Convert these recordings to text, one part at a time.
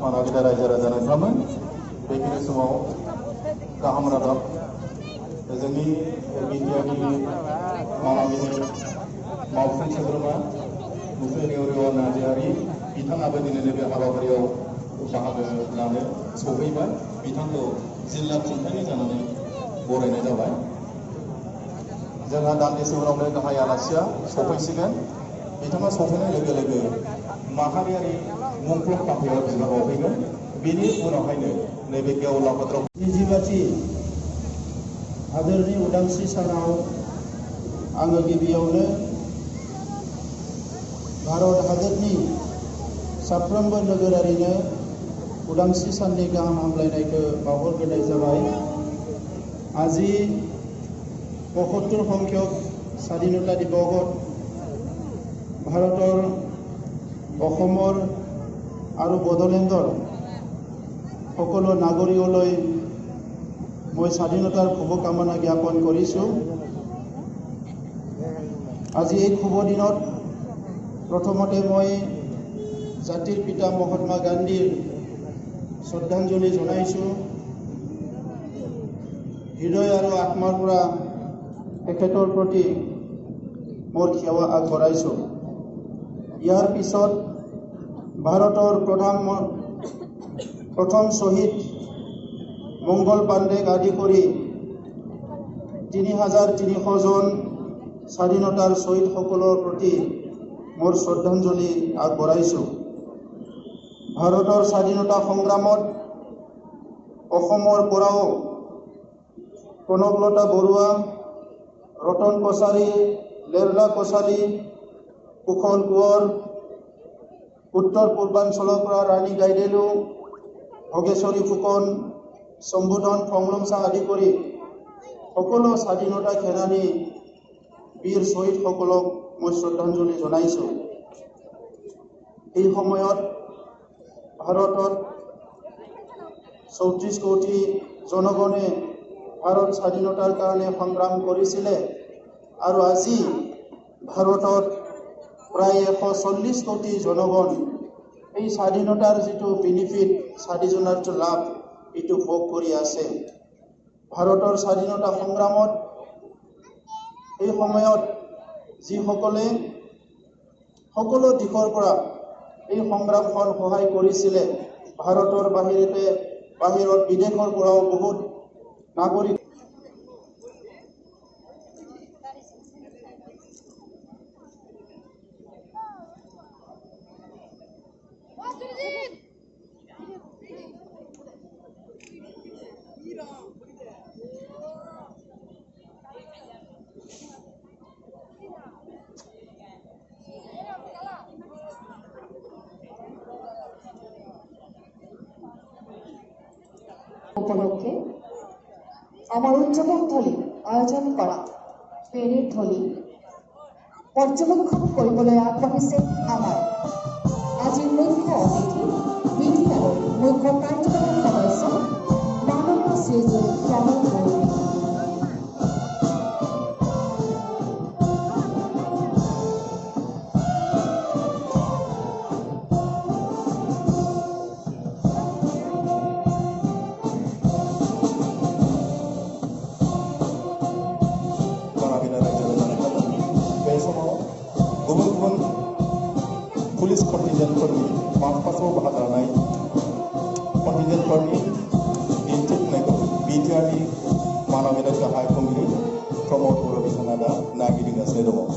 मानगदा रायजो राजा नोंथांमोन बेखिनि समाव गाहाम रादाब जोंनि बिटिआरनि मानगिरि मावफुं सोद्रोमा मुसुरियाव नार्जारि बिथाङाबो दिनैनि बे हाबाफारियाव बाहागो लानो सफैबाय बिथांखौ जिल्ला खुंथायनि जानानै बरायनाय जाबाय जोंहा दान्दिसे उनावनो गाहाय आलासिया सफैसिगोन बिथाङा सफैनाय लोगो लोगो माहारियारि मुंख्लं खाम्फायाव बिबार बावफैगोन बेनि उनावहायनो नैबे गेवला बोथोराव जिबाथि हादोरनि उदांस्रि सानाव आङो गिबियावनो भारत हादोरनि साफ्रोमबो नोगोरारिनो उदांस्रि साननि गाहाम हामलायनायखौ बावहरग्रोनाय जाबाय আজি ৭৫ সংখ্যক স্বাধীনতা দিৱসত ভাৰতৰ অসমৰ আৰু বড়োলেণ্ডৰ সকলো নাগৰিকলৈ মই স্বাধীনতাৰ শুভকামনা জ্ঞাপন কৰিছোঁ আজি এই শুভ দিনত প্ৰথমতে মই জাতিৰ পিতা মহাত্মা গান্ধীৰ শ্ৰদ্ধাঞ্জলি জনাইছোঁ হৃদয় আৰু আত্মাৰ পৰা তেখেতৰ প্ৰতি মোৰ সেৱা আগবঢ়াইছোঁ ইয়াৰ পিছত ভাৰতৰ প্ৰথম শ্বহীদ মংগল পাণ্ডেক আদি কৰি ৩৩০০ জন স্বাধীনতাৰ শ্বহীদসকলৰ প্ৰতি মোৰ শ্ৰদ্ধাঞ্জলি আগবঢ়াইছোঁ ভাৰতৰ স্বাধীনতা সংগ্ৰামত অসমৰ পৰাও কনকলতা বৰুৱা ৰতন কছাৰী লেৰলা কছাৰী কুশল কোঁৱৰ উত্তৰ পূৰ্বাঞ্চলৰ পৰা ৰাণী গাইডেলু ভোগেশ্বৰী ফুকন সম্বোধন ফংলমচা আদি কৰি সকলো স্বাধীনতা সেনানী বীৰ শ্বহীদসকলক মই শ্ৰদ্ধাঞ্জলি জনাইছোঁ এই সময়ত ভাৰতত ৩৪ কোটি জনগণে ভাৰত স্বাধীনতাৰ কাৰণে সংগ্ৰাম কৰিছিলে আৰু আজি ভাৰতত প্ৰায় ১৪০ কোটি জনগণ এই স্বাধীনতাৰ যিটো বেনিফিট স্বাধীনতাৰ যে লাভ এইটো ভোগ কৰি আছে ভাৰতৰ স্বাধীনতা সংগ্ৰামত এই সময়ত যিসকলে সকলো দিশৰ পৰা এই সংগ্ৰামখন সহায় কৰিছিলে ভাৰতৰ বাহিৰত বিদেশৰ পৰাও বহুত নাগৰিক উপলক্ষে আমাৰ উদযাপনস্থলী আয়োজন কৰা পেৰেড স্থলী পৰ্যবেক্ষণ কৰিবলৈ আগবাঢ়িছে আমাৰ আজিৰ মুখ্য অতিথি বিটিআৰৰ মুখ্য কাৰ্যবাহী সদস্য মাননীয় শ্ৰীযুত প্ৰমোদ গগৈ पुलिस कन्टिजेन्टफोरनि माखासे बाहागो लानाय कन्टिजेन्टफोरनि दिन्थिफुंनायखौ बिटिआरनि मानगिरि गाहाय खुंगिरि प्रमोद बर' बिथाङा दा नागिरगासिनो दङ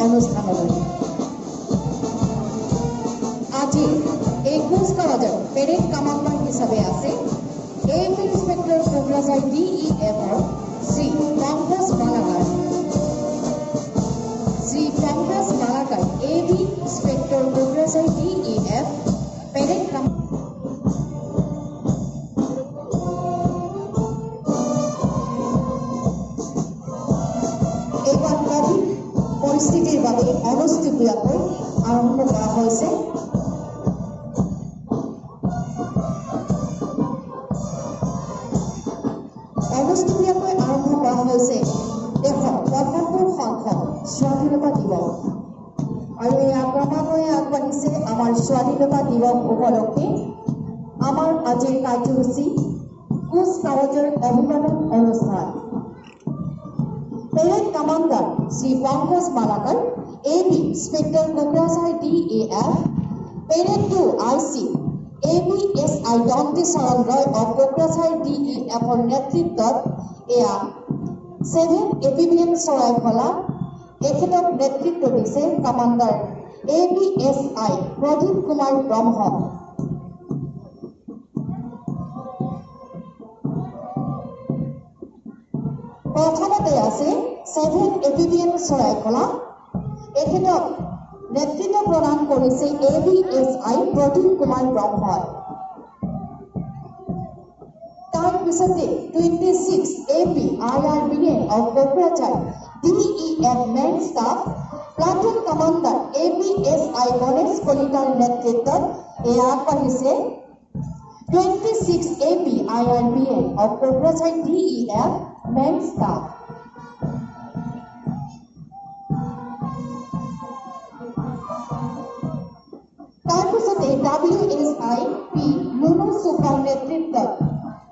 অনুষ্ঠানলৈ আজি এই কুচকাৱাজৰ পেৰেড কামাণ্ডাৰ হিচাপে আছে AB ইন্সপেক্টৰ কোকৰাঝাৰ DEFৰ Shri Pankaj Malakar AB inspector Kokrajhar DEF parade এইবাৰ কোভিড পৰিস্থিতিৰ বাবে অনুষ্ঠিতভাৱে আৰম্ভ কৰা হৈছে দেশৰ ৭৫ সংখ্যক স্বাধীনতা দিৱস আৰু এই ক্ৰমান্বয়ে আগবাঢ়িছে আমাৰ স্বাধীনতা দিৱস উপলক্ষে আমাৰ আজিৰ কাৰ্যসূচী কুচকাৱাজৰ অভিবাদন অনুষ্ঠান parade commander Shri Pankaj Malakar AB inspector Kokrajhar DEF parade 2 IC ABSI Danti Charan Roy of Kokrajhar DEFৰ নেতৃত্বত এয়া 7 APBN চৰাইখলা এখেতক নেতৃত্ব দিছে কামাণ্ডাৰ ABSI প্ৰদীপ কুমাৰ ব্ৰহ্ম প্ৰথমতে আছে 7 APBN চৰাইখলা এখেতক নেতৃত্ব প্ৰদান কৰিছে ABSI প্ৰদীপ কুমাৰ ব্ৰহ্মই তাৰ পিছতে 26 AP IRBN of Kokrajhar DEF main staff platoon commander ABSI Ganesh Kolitar নেতৃত্বত এয়া আগবাঢ়িছে 26 AP IRBN of Kokrajhar DEF main staff তাৰপিছতে WSI P মুনু সুকাম নেতৃত্বত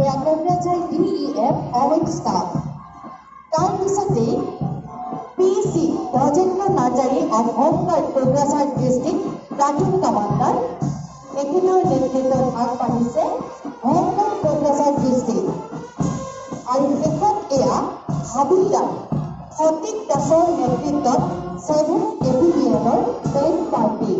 এয়া কোকৰাঝাৰ DEF অৱেক ষ্টাফ তাৰপিছতে PC Rajendra Narzary of home guard Kokrajhar district platoon commander এখেতৰ নেতৃত্বত আগবাঢ়িছে হোমগাৰ্ড কোকৰাঝাৰ ডিষ্ট্ৰিক্ট আৰু শেষত এয়া হাবিলদাৰ সতীক দাসৰ নেতৃত্বত 7 APBNৰ বেণ্ড পাৰ্টি